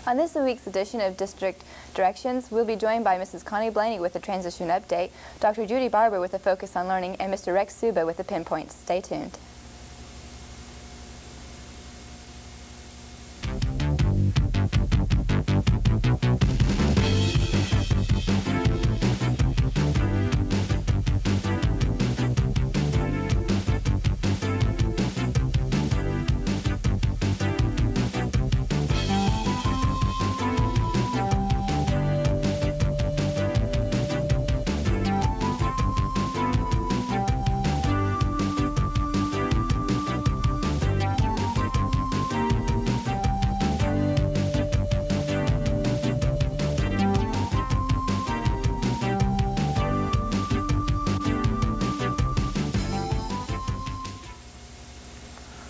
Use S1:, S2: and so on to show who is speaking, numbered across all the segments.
S1: On this week's edition of District Directions, we'll be joined by Mrs. Connie Blaney with a transition update, Dr. Judy Barber with a focus on learning, and Mr. Rex Suba with the pinpoints. Stay tuned.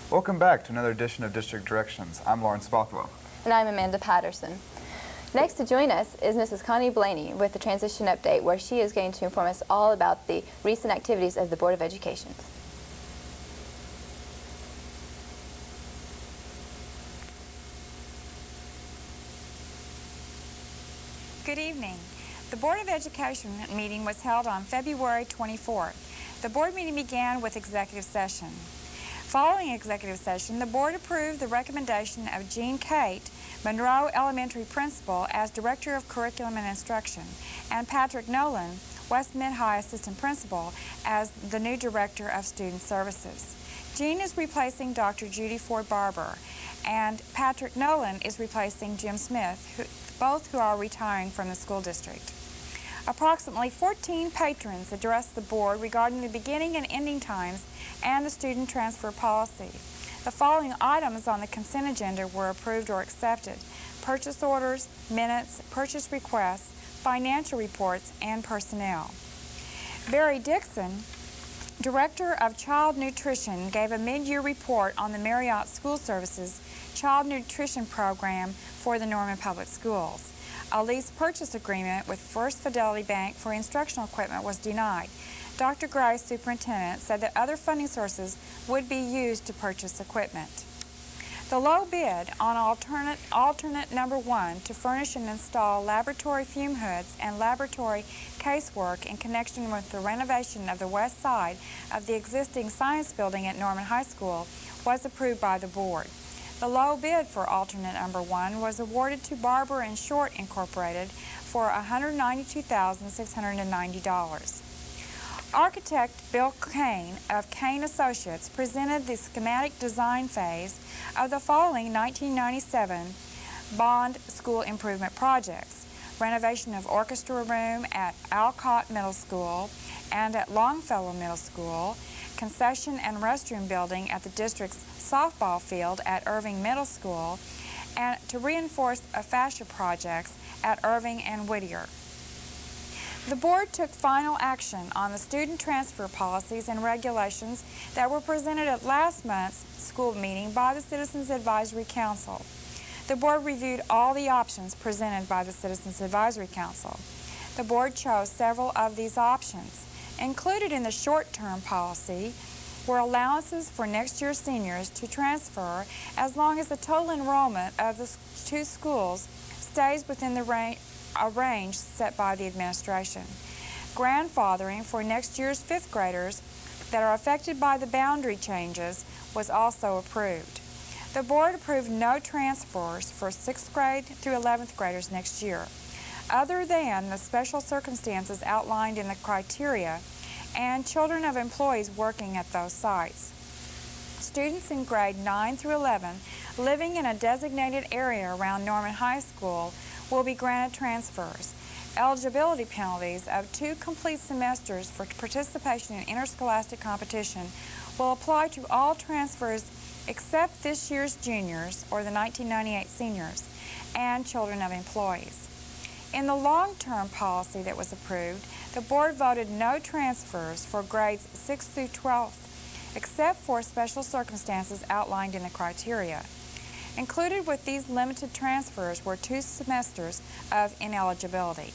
S2: Welcome back to another edition of District Directions. I'm Lawrence Bothwell.
S1: And I'm Amanda Patterson. Next to join us is Mrs. Connie Blaney with the transition update, where she is going to inform us all about the recent activities of the Board of Education.
S3: Good evening. The Board of Education meeting was held on February 24th. The board meeting began with executive session. Following executive session, the board approved the recommendation of Jean Kate, Monroe Elementary Principal, as Director of Curriculum and Instruction, and Patrick Nolan, West Mid-High Assistant Principal, as the new Director of Student Services. Jean is replacing Dr. Judy Ford Barber, and Patrick Nolan is replacing Jim Smith, both who are retiring from the school district. Approximately 14 patrons addressed the board regarding the beginning and ending times and the student transfer policy. The following items on the consent agenda were approved or accepted: purchase orders, minutes, purchase requests, financial reports, and personnel. Barry Dixon, Director of Child Nutrition, gave a mid-year report on the Marriott School Services Child Nutrition Program for the Norman Public Schools. A lease purchase agreement with First Fidelity Bank for instructional equipment was denied. Dr. Gray, superintendent, said that other funding sources would be used to purchase equipment. The low bid on alternate number 1 to furnish and install laboratory fume hoods and laboratory casework in connection with the renovation of the west side of the existing science building at Norman High School was approved by the board. The low bid for alternate number 1 was awarded to Barber and Short Incorporated for $192,690. Architect Bill Kane of Kane Associates presented the schematic design phase of the following 1997 bond school improvement projects: renovation of orchestra room at Alcott Middle School and at Longfellow Middle School, concession and restroom building at the district's softball field at Irving Middle School, and to reinforce fascia projects at Irving and Whittier. The board took final action on the student transfer policies and regulations that were presented at last month's school meeting by the Citizens Advisory Council. The board reviewed all the options presented by the Citizens Advisory Council. The board chose several of these options. Included in the short-term policy were allowances for next year's seniors to transfer as long as the total enrollment of the two schools stays within the range set by the administration. Grandfathering for next year's 5th graders that are affected by the boundary changes was also approved. The board approved no transfers for 6th grade through 11th graders next year, other than the special circumstances outlined in the criteria and children of employees working at those sites. Students in grade 9 through 11 living in a designated area around Norman High School will be granted transfers. Eligibility penalties of 2 complete semesters for participation in interscholastic competition will apply to all transfers except this year's juniors or the 1998 seniors and children of employees. In the long-term policy that was approved, the board voted no transfers for grades 6 through 12, except for special circumstances outlined in the criteria. Included with these limited transfers were 2 semesters of ineligibility.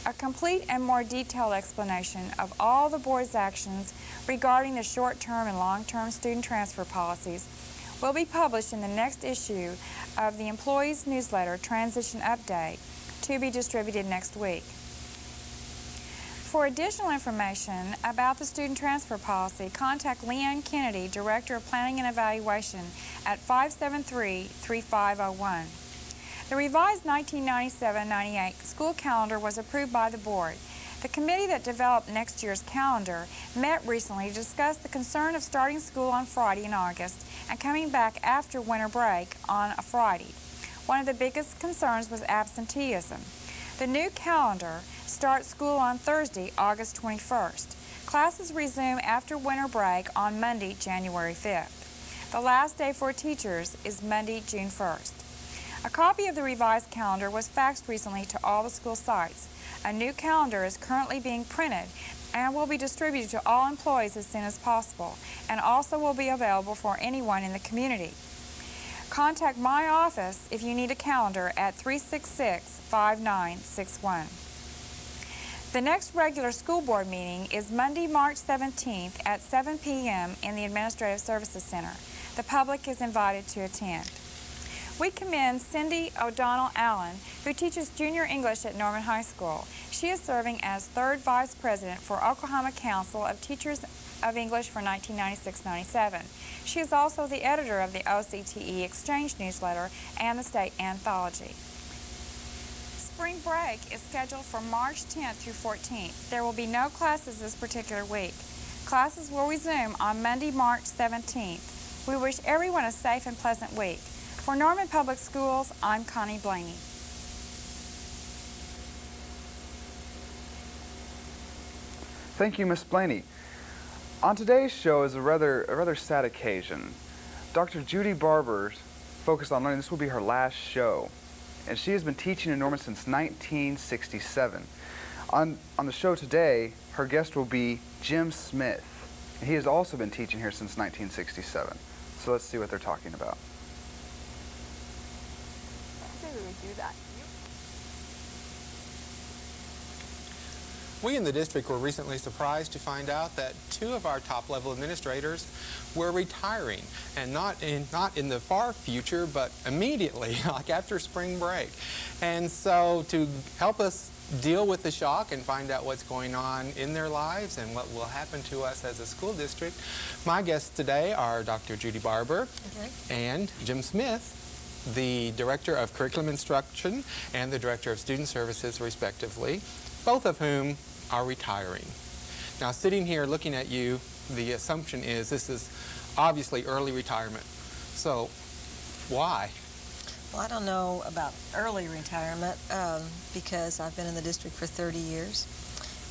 S3: A complete and more detailed explanation of all the board's actions regarding the short-term and long-term student transfer policies will be published in the next issue of the Employees Newsletter Transition Update, to be distributed next week. For additional information about the student transfer policy, contact Leanne Kennedy, Director of Planning and Evaluation, at 573-3501. The revised 1997-98 school calendar was approved by the board. The committee that developed next year's calendar met recently to discuss the concern of starting school on Friday in August and coming back after winter break on a Friday. One of the biggest concerns was absenteeism. The new calendar starts school on Thursday, August 21st. Classes resume after winter break on Monday, January 5th. The last day for teachers is Monday, June 1st. A copy of the revised calendar was faxed recently to all the school sites. A new calendar is currently being printed and will be distributed to all employees as soon as possible, and also will be available for anyone in the community. Contact my office if you need a calendar at 366-5961. The next regular school board meeting is Monday, March 17th at 7 p.m. in the Administrative Services Center. The public is invited to attend. We commend Cindy O'Donnell Allen, who teaches junior English at Norman High School. She is serving as third vice president for Oklahoma Council of Teachers of English for 1996-97. She is also the editor of the OCTE Exchange newsletter and the state anthology. Spring break is scheduled for March 10th through 14th. There will be no classes this particular week. Classes will resume on Monday, March 17th. We wish everyone a safe and pleasant week. For Norman Public Schools, I'm Connie Blaney.
S2: Thank you, Miss Blaney. On today's show is a rather sad occasion. Dr. Judy Barber's Focus on Learning, this will be her last show. And she has been teaching in Norman since 1967. On the show today, her guest will be Jim Smith. And he has also been teaching here since 1967. So let's see what they're talking about.
S1: We would do that.
S4: We in the district were recently surprised to find out that two of our top-level administrators were retiring, and not in the far future, but immediately, like after spring break. And so to help us deal with the shock and find out what's going on in their lives and what will happen to us as a school district, my guests today are Dr. Judy Barber and Jim Smith, the Director of Curriculum Instruction and the Director of Student Services, respectively, both of whom are retiring. Now, sitting here looking at you, the assumption is this is obviously early retirement. So, why?
S5: Well, I don't know about early retirement because I've been in the district for 30 years.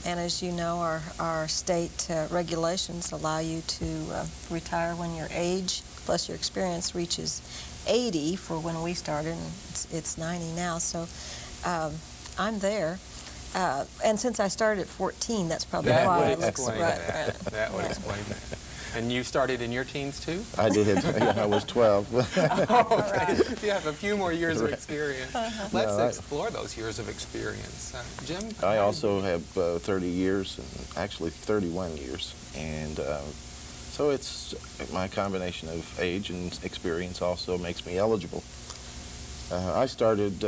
S5: And as you know, our state regulations allow you to retire when your age plus your experience reaches 80 for when we started, and it's 90 now. So I'm there. And since I started at 14, that's probably why it looks right.
S4: That would explain that. And you started in your teens too?
S6: I did. I was 12.
S4: Okay. You have a few more years of experience. Let's explore those years of experience. Jim?
S6: I also have 30 years, actually 31 years. And so it's my combination of age and experience also makes me eligible. I started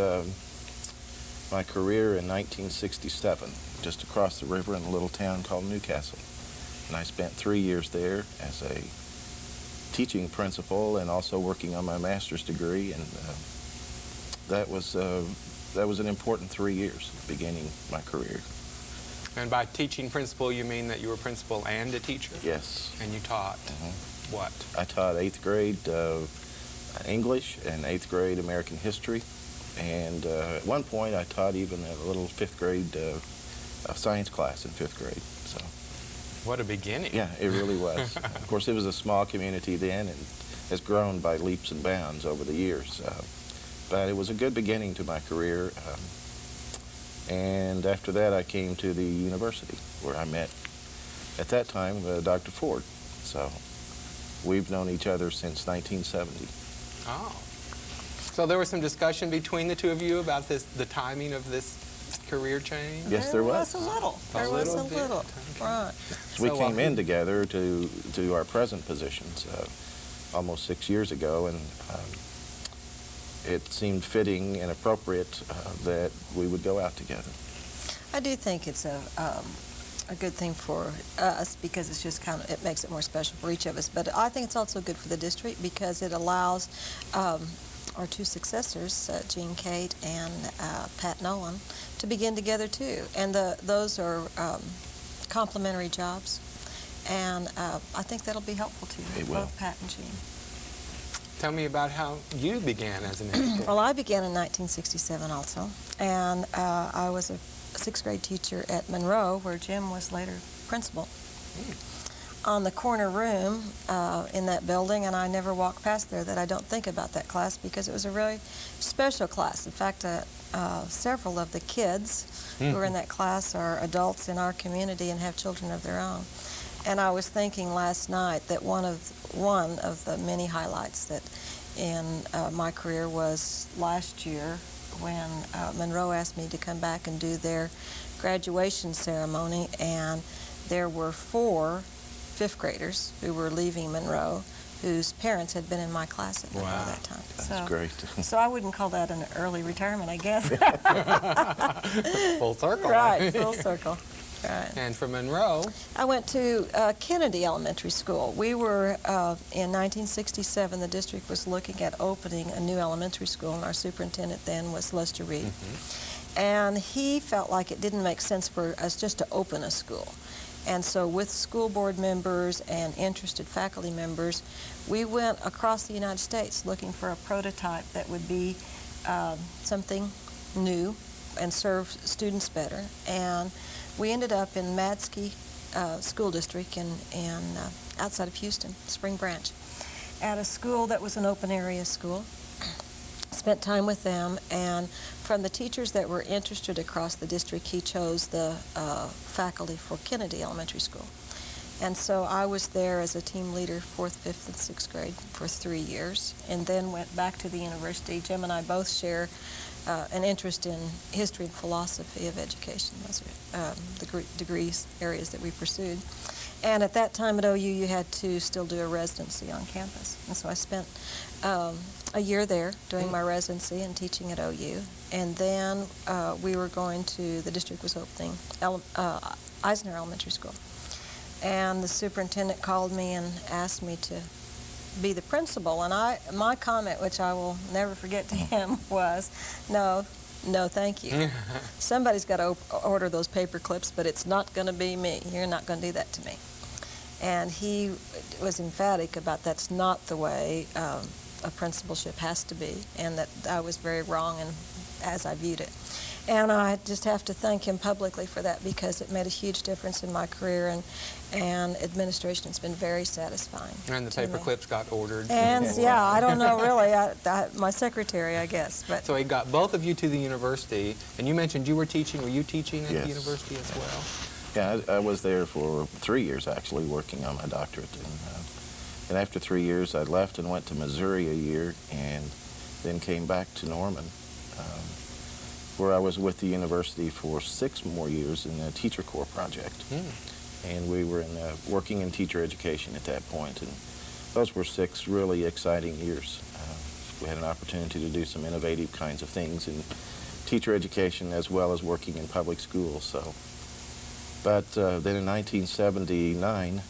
S6: my career in 1967, just across the river in a little town called Newcastle. And I spent 3 years there as a teaching principal and also working on my master's degree, and that was an important 3 years beginning my career.
S4: And by teaching principal, you mean that you were principal and a teacher?
S6: Yes.
S4: And you taught what?
S6: I taught 8th grade English and 8th grade American history. And at one point, I taught even a little 5th grade science class in 5th grade. So,
S4: what a beginning.
S6: Yeah, it really was. Of course, it was a small community then and has grown by leaps and bounds over the years. But it was a good beginning to my career. And after that, I came to the university where I met, at that time, Dr. Ford. So we've known each other since 1970.
S4: Oh. So there was some discussion between the two of you about the timing of this career change?
S6: Yes, there was.
S5: There was a little. There was a little. Right.
S6: So we came in together to our present positions. almost 6 years ago, and it seemed fitting and appropriate that we would go out together.
S5: I do think it's a good thing for us because it's just it makes it more special for each of us. But I think it's also good for the district because it allows our two successors, Jean Kate and Pat Nolan, to begin together too. And those are complementary jobs, and I think that'll be helpful to
S6: It will.
S5: both Pat and Jean.
S4: Tell me about how you began as an educator.
S5: Well, I began in 1967 also, and I was a sixth grade teacher at Monroe, where Jim was later principal, on the corner room in that building, and I never walk past there that I don't think about that class because it was a really special class. In fact, several of the kids who are in that class are adults in our community and have children of their own. And I was thinking last night that one of the many highlights that in my career was last year when Monroe asked me to come back and do their graduation ceremony, and there were 4 fifth graders who were leaving Monroe whose parents had been in my class at Monroe that time.
S6: That's great.
S5: So I wouldn't call that an early retirement, I guess.
S4: Full circle.
S5: Right, full circle. Right.
S4: And from Monroe,
S5: I went to Kennedy Elementary School. We were, in 1967, the district was looking at opening a new elementary school, and our superintendent then was Lester Reed. And he felt like it didn't make sense for us just to open a school. And so with school board members and interested faculty members, we went across the United States looking for a prototype that would be something new and serve students better. And we ended up in Madski School District in outside of Houston, Spring Branch, at a school that was an open area school. Spent time with them, and from the teachers that were interested across the district, he chose the faculty for Kennedy Elementary School. And so I was there as a team leader, 4th, 5th, and 6th grade for 3 years, and then went back to the university. Jim and I both share an interest in history and philosophy of education. Those are the degrees areas that we pursued. And at that time at OU, you had to still do a residency on campus. And so I spent a year there doing my residency and teaching at OU. And then we were going to, the district was opening Eisenhower Elementary School. And the superintendent called me and asked me to be the principal. And my comment, which I will never forget to him, was, no, thank you. Somebody's got to order those paper clips, but it's not going to be me. You're not going to do that to me. And he was emphatic about that's not the way a principalship has to be, and that I was very wrong as I viewed it. And I just have to thank him publicly for that because it made a huge difference in my career, and administration has been very satisfying.
S4: and the paper clips got ordered.
S5: And yeah, I don't know really, my secretary, I guess. But
S4: So he got both of you to the university, and you mentioned you were teaching. Were you teaching at the
S6: Yes.
S4: university as well?
S6: Yeah, I was there for 3 years actually, working on my doctorate. And after 3 years, I left and went to Missouri a year, and then came back to Norman, where I was with the university for 6 more years in the Teacher Corps project. And we were working in teacher education at that point, and those were 6 really exciting years. We had an opportunity to do some innovative kinds of things in teacher education as well as working in public schools. But then in 1979,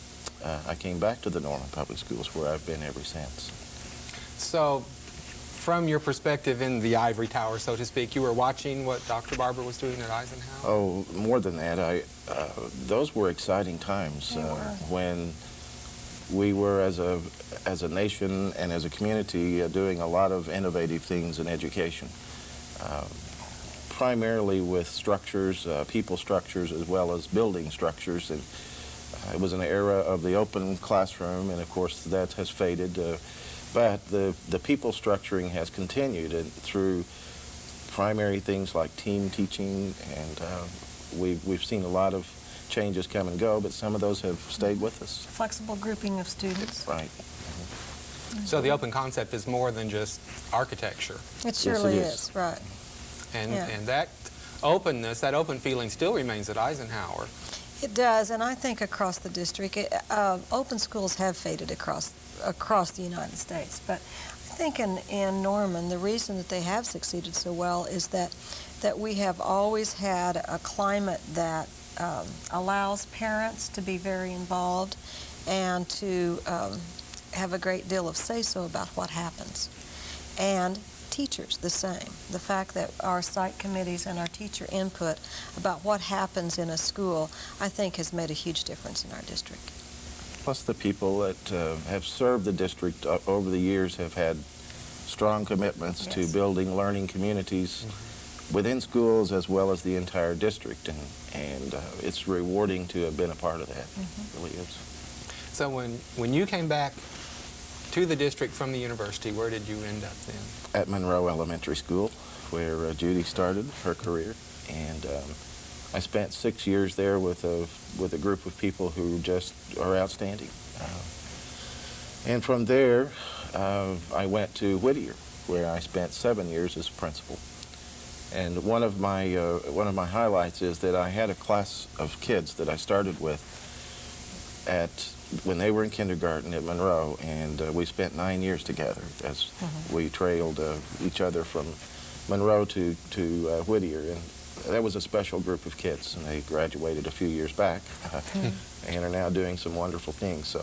S6: I came back to the Norman Public Schools, where I've been ever since.
S4: So, from your perspective in the ivory tower, so to speak, you were watching what Dr. Barber was doing at Eisenhower?
S6: Oh, more than that. Those were exciting times when we were, as a nation and as a community, doing a lot of innovative things in education. Primarily with structures, people structures, as well as building structures. And it was an era of the open classroom, and of course that has faded. But the people structuring has continued, and through primary things like team teaching, and we've seen a lot of changes come and go, but some of those have stayed with us.
S5: flexible grouping of students.
S6: Right.
S4: So the open concept is more than just architecture.
S5: It surely
S6: is.
S5: is, right.
S4: And,
S5: Yeah.
S4: and that openness, that open feeling still remains at Eisenhower.
S5: It does, and I think across the district, open schools have faded across the United States. But I think in Norman, the reason that they have succeeded so well is that we have always had a climate that allows parents to be very involved and to have a great deal of say-so about what happens. And teachers the same. The fact that our site committees and our teacher input about what happens in a school, I think, has made a huge difference in our district.
S6: Plus the people that have served the district over the years have had strong commitments to building learning communities within schools as well as the entire district, and it's rewarding to have been a part of that. It really is.
S4: So when you came back to the district from the university, where did you end up then?
S6: At Monroe Elementary School, where Judy started her career, and I spent 6 years there with a group of people who just are outstanding. And from there, I went to Whittier, where I spent 7 years as principal. And one of my highlights is that I had a class of kids that I started with when they were in kindergarten at Monroe, and we spent 9 years together as we trailed each other from Monroe to Whittier, and that was a special group of kids, and they graduated a few years back and are now doing some wonderful things.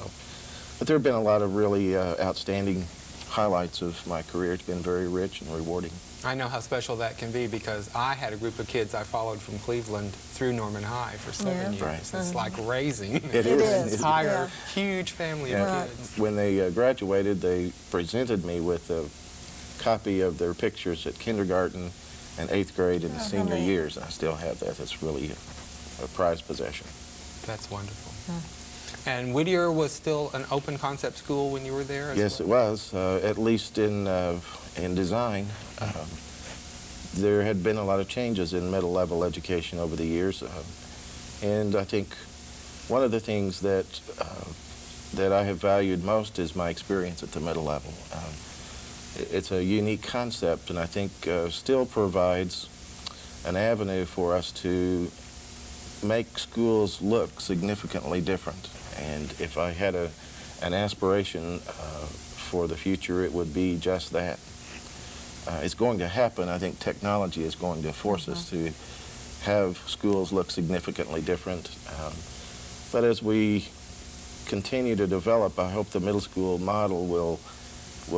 S6: But there have been a lot of really outstanding highlights of my career. It's been very rich and rewarding.
S4: I know how special that can be because I had a group of kids I followed from Cleveland through Norman High for 7 years.
S6: Right.
S4: It's like raising
S6: It is.
S4: an entire huge family of kids.
S6: When they graduated, they presented me with a copy of their pictures at kindergarten and 8th grade and senior years. I still have that. That's really a prized possession.
S4: That's wonderful. And Whittier was still an open concept school when you were there as
S6: Yes,
S4: well?
S6: it was, at least in design. There had been a lot of changes in middle level education over the years, and I think one of the things that I have valued most is my experience at the middle level. It's a unique concept, and I think still provides an avenue for us to make schools look significantly different. And if I had an aspiration for the future, it would be just that. It's going to happen. I think technology is going to force us to have schools look significantly different. But as we continue to develop, I hope the middle school model will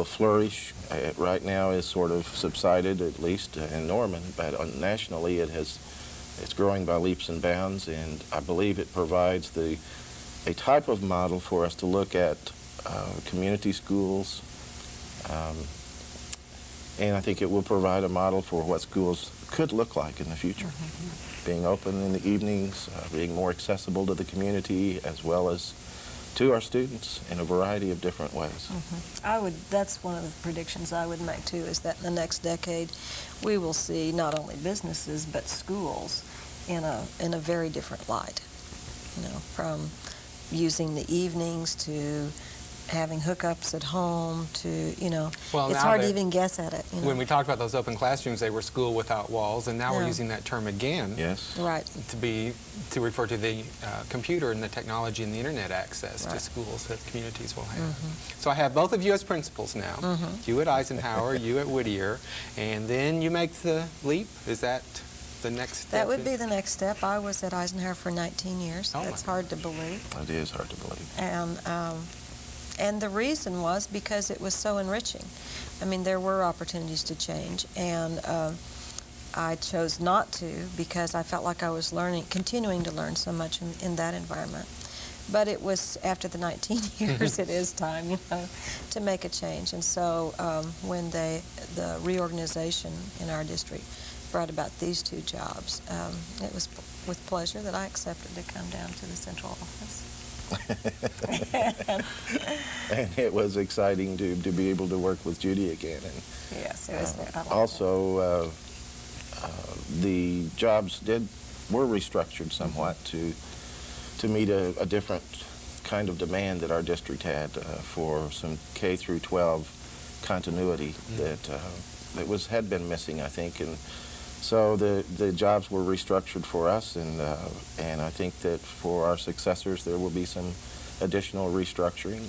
S6: flourish. It right now is sort of subsided, at least in Norman, but nationally it's growing by leaps and bounds, and I believe it provides a type of model for us to look at community schools, and I think it will provide a model for what schools could look like in the future. Being open in the evenings, being more accessible to the community as well as to our students in a variety of different ways.
S5: That's one of the predictions I would make too, is that in the next decade we will see not only businesses but schools in a very different light. From using the evenings to having hookups at home to,
S4: Well,
S5: it's hard to even guess at it.
S4: When we talked about those open classrooms, they were school without walls, and now we're
S5: Yeah.
S4: using that term again.
S6: Yes.
S5: Right.
S4: To refer to the computer and the technology and the internet access to
S5: Right.
S4: schools that communities will have. So I have both of you as principals now, you at Eisenhower, you at Whittier, and then you make the leap. Is that the next step?
S5: That would be the next step. I was at Eisenhower for 19 years.
S4: Oh,
S5: That's
S4: my
S5: hard to believe.
S6: It is hard to believe.
S5: And the reason was because it was so enriching. I mean, there were opportunities to change, and I chose not to because I felt like I was continuing to learn so much in that environment. But it was after the 19 years, it is time, to make a change. And so when the reorganization in our district brought about these two jobs, it was with pleasure that I accepted to come down to the central office.
S6: And it was exciting to be able to work with Judy again. And
S5: Yes, it was. I liked
S6: also, the jobs were restructured somewhat to meet a different kind of demand that our district had for some K through 12 continuity that had been missing, I think, in So the jobs were restructured for us, and I think that for our successors there will be some additional restructuring.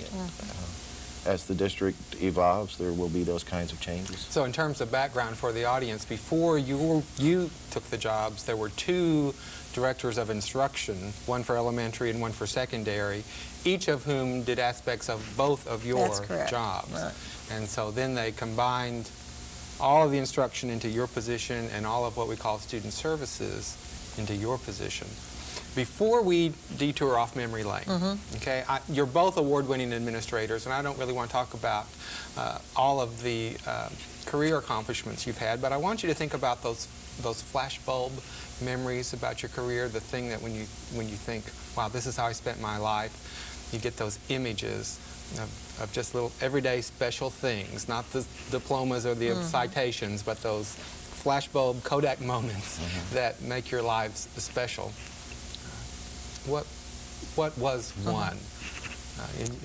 S6: As the district evolves, there will be those kinds of changes.
S4: So in terms of background for the audience, before you took the jobs, there were two directors of instruction, one for elementary and one for secondary, each of whom did aspects of both of your jobs.
S5: Right.
S4: And so then they combined all of the instruction into your position and all of what we call student services into your position. Before we detour off memory lane, okay, you're both award-winning administrators, and I don't really want to talk about all of the career accomplishments you've had, but I want you to think about those flashbulb memories about your career, the thing that when you think, wow, this is how I spent my life, you get those images of just little everyday special things, not the diplomas or the citations, but those flashbulb Kodak moments that make your lives special. What was one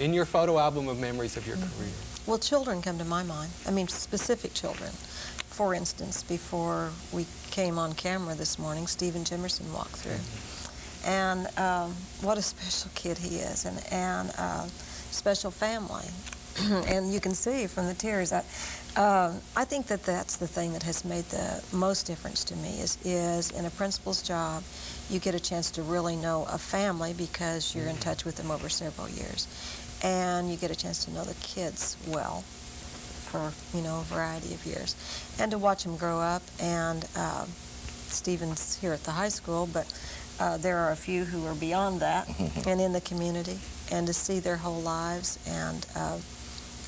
S4: in your photo album of memories of your career?
S5: Well, children come to my mind. I mean, specific children. For instance, before we came on camera this morning, Stephen Jimerson walked through. And what a special kid he is, and special family. And you can see from the tears, I think that that's the thing that has made the most difference to me is in a principal's job, you get a chance to really know a family because you're in touch with them over several years. And you get a chance to know the kids well for, a variety of years. And to watch them grow up, and Stephen's here at the high school, but there are a few who are beyond that and in the community, and to see their whole lives and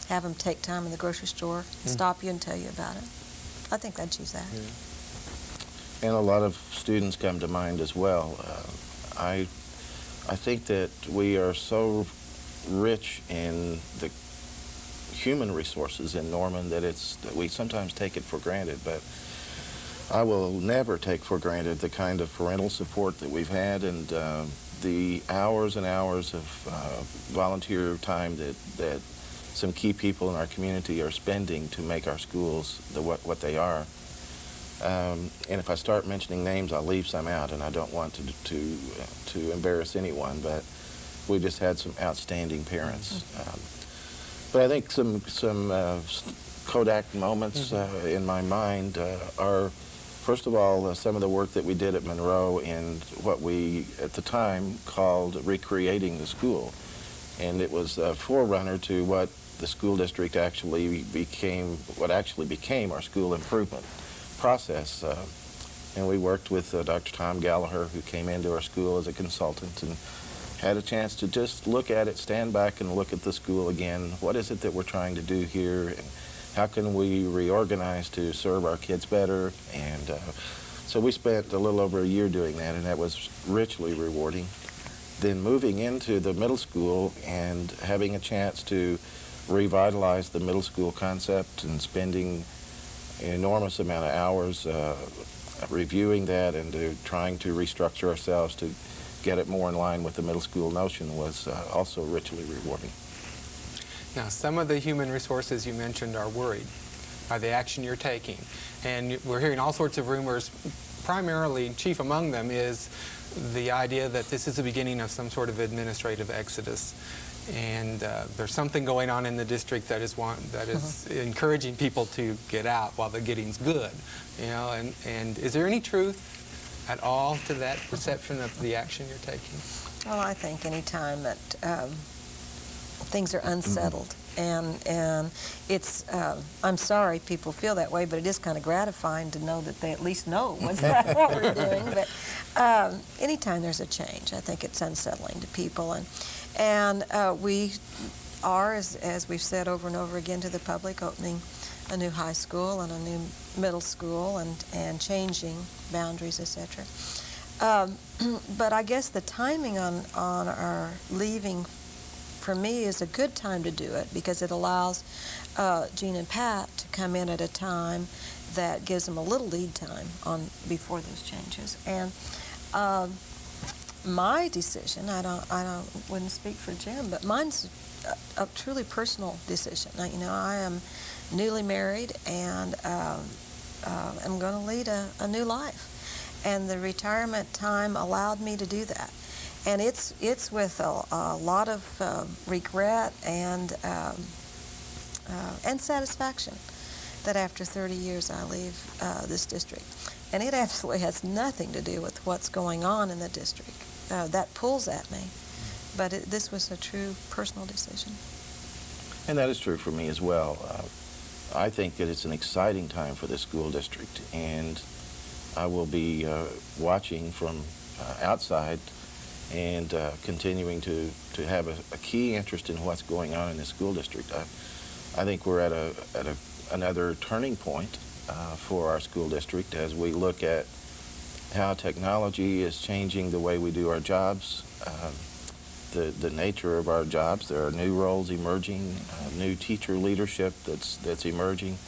S5: have them take time in the grocery store, stop you and tell you about it. I think I'd choose that.
S6: And a lot of students come to mind as well. I think that we are so rich in the human resources in Norman that we sometimes take it for granted, but I will never take for granted the kind of parental support that we've had, and the hours and hours of volunteer time that some key people in our community are spending to make our schools what they are. And if I start mentioning names, I'll leave some out, and I don't want to embarrass anyone, but we just had some outstanding parents. But I think some Kodak moments in my mind are, first of all, some of the work that we did at Monroe in what we, at the time, called recreating the school. And it was a forerunner to what the school district actually became, our school improvement process. And we worked with Dr. Tom Gallagher, who came into our school as a consultant, and had a chance to just look at it, stand back and look at the school again. What is it that we're trying to do here? And how can we reorganize to serve our kids better? And so we spent a little over a year doing that, and that was richly rewarding. Then moving into the middle school and having a chance to revitalize the middle school concept and spending an enormous amount of hours reviewing that and trying to restructure ourselves to get it more in line with the middle school notion was also richly rewarding.
S4: Now, some of the human resources you mentioned are worried by the action you're taking. And we're hearing all sorts of rumors. Primarily, chief among them is the idea that this is the beginning of some sort of administrative exodus. And there's something going on in the district that is encouraging people to get out while the getting's good. And is there any truth at all to that perception of the action you're taking?
S5: Well, I think any time that things are unsettled, and it's, I'm sorry people feel that way, but it is kind of gratifying to know that they at least know what we're doing. But anytime there's a change, I think it's unsettling to people. And we are, as we've said over and over again to the public, opening a new high school and a new middle school and changing boundaries, etc. But I guess the timing on our leaving for me is a good time to do it because it allows Jean and Pat to come in at a time that gives them a little lead time before those changes. And my decision, I wouldn't speak for Jim, but mine's a truly personal decision. Now, I am newly married and am going to lead a new life. And the retirement time allowed me to do that. And it's with a lot of regret and satisfaction that after 30 years I leave this district. And it absolutely has nothing to do with what's going on in the district. That pulls at me. But this was a true personal decision.
S6: And that is true for me as well. I think that it's an exciting time for the school district, and I will be watching from outside and continuing to have a key interest in what's going on in the school district. I think we're at another turning point for our school district as we look at how technology is changing the way we do our jobs, the nature of our jobs. There are new roles emerging, new teacher leadership that's emerging,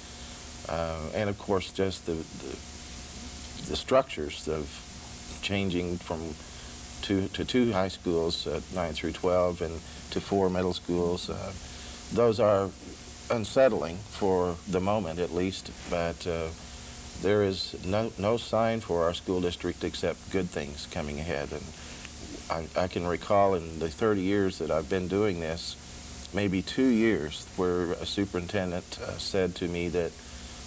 S6: and of course just the structures of changing from two high schools, 9 through 12, and to 4 middle schools. Those are unsettling for the moment, at least, but there is no sign for our school district except good things coming ahead. And I can recall in the 30 years that I've been doing this, maybe 2 years where a superintendent said to me that,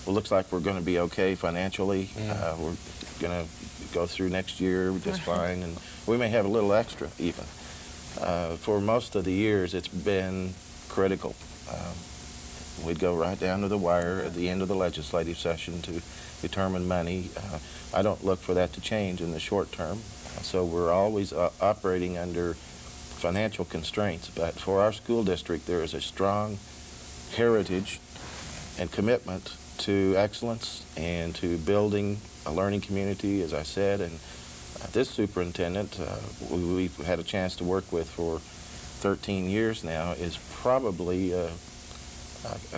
S6: well, looks like we're going to be okay financially. We're going to go through next year just fine, and we may have a little extra even. For most of the years, it's been critical. We'd go right down to the wire at the end of the legislative session to determine money. I don't look for that to change in the short term. So we're always operating under financial constraints. But for our school district, there is a strong heritage and commitment to excellence and to building a learning community, as I said. And this superintendent, we've had a chance to work with for 13 years now, is probably a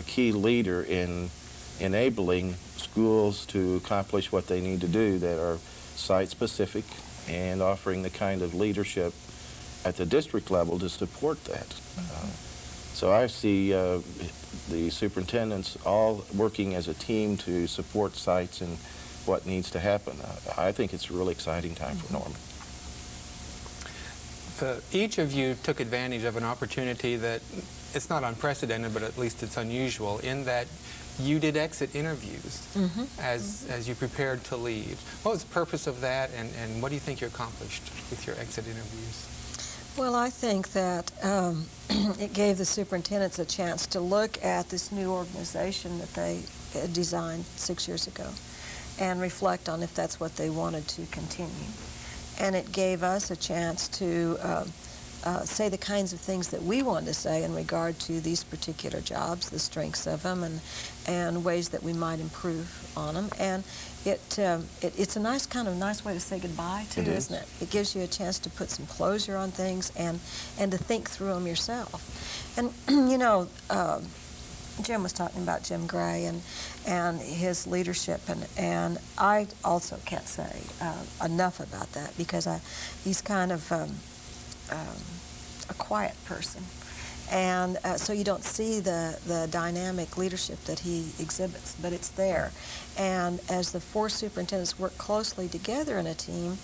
S6: key leader in enabling schools to accomplish what they need to do that are site-specific and offering the kind of leadership at the district level to support that. So I see the superintendents all working as a team to support sites and what needs to happen. I think it's a really exciting time for Norman.
S4: Each of you took advantage of an opportunity that it's not unprecedented, but at least it's unusual in that you did exit interviews as you prepared to leave. What was the purpose of that, and what do you think you accomplished with your exit interviews?
S5: Well, I think that it gave the superintendents a chance to look at this new organization that they designed 6 years ago and reflect on if that's what they wanted to continue. And it gave us a chance to say the kinds of things that we wanted to say in regard to these particular jobs, the strengths of them, and ways that we might improve on them. And it's a nice way to say goodbye too, isn't it? It gives you a chance to put some closure on things and to think through them yourself. And you know, Jim was talking about Jim Gray and his leadership, and I also can't say enough about that because he's kind of a quiet person. And so you don't see the dynamic leadership that he exhibits, but it's there. And as the 4 superintendents work closely together in a team,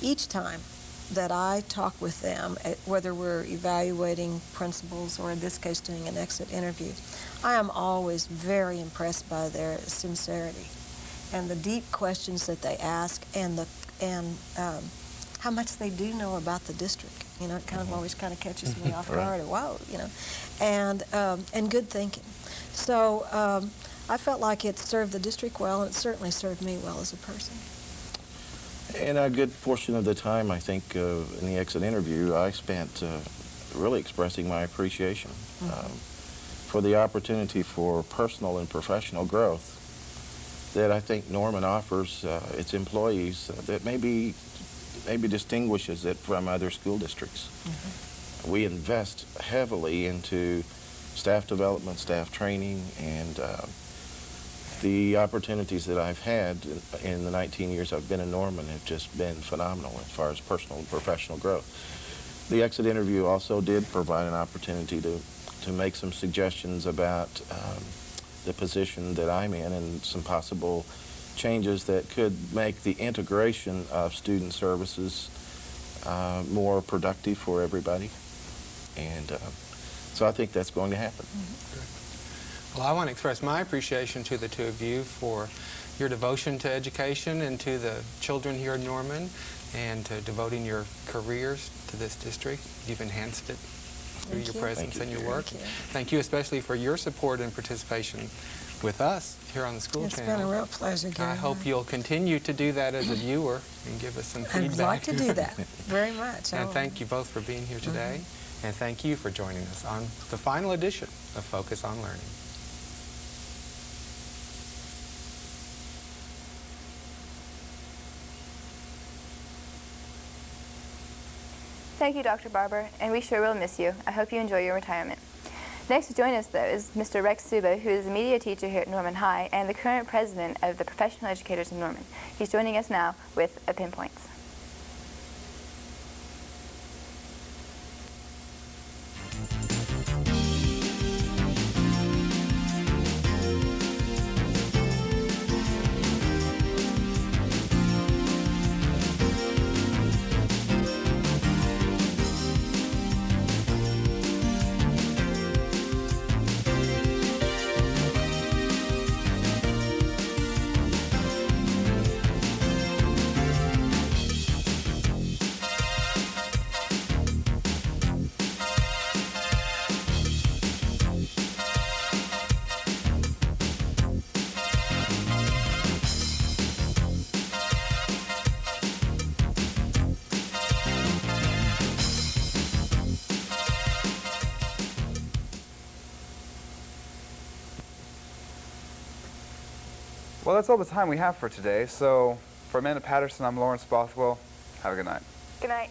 S5: each time that I talk with them, whether we're evaluating principals or in this case doing an exit interview, I am always very impressed by their sincerity and the deep questions that they ask and how much they do know about the district. You know, it kind of always kind of catches me off guard. Whoa, you know, and good thinking. So I felt like it served the district well, and it certainly served me well as a person.
S6: And a good portion of the time, I think, in the exit interview, I spent really expressing my appreciation for the opportunity for personal and professional growth that I think Norman offers its employees that maybe distinguishes it from other school districts. We invest heavily into staff development, staff training, and the opportunities that I've had in the 19 years I've been in Norman have just been phenomenal as far as personal and professional growth. The exit interview also did provide an opportunity to make some suggestions about the position that I'm in and some possible changes that could make the integration of student services more productive for everybody. And so I think that's going to happen.
S4: Well, I want to express my appreciation to the two of you for your devotion to education and to the children here in Norman, and to devoting your careers to this district. You've enhanced it through your presence and your work. Thank you especially for your support and participation with us here on the school channel.
S5: It's been a real pleasure, Gary.
S4: I hope you'll continue to do that as a viewer and give us some feedback.
S5: I'd like to do that very much.
S4: And thank you both for being here today. And thank you for joining us on the final edition of Focus on Learning.
S1: Thank you, Dr. Barber, and we sure will miss you. I hope you enjoy your retirement. Next to join us, though, is Mr. Rex Suba, who is a media teacher here at Norman High and the current president of the Professional Educators in Norman. He's joining us now with a Pinpoints.
S2: Well, that's all the time we have for today. So, for Amanda Patterson, I'm Lawrence Bothwell. Have a good night.
S1: Good night.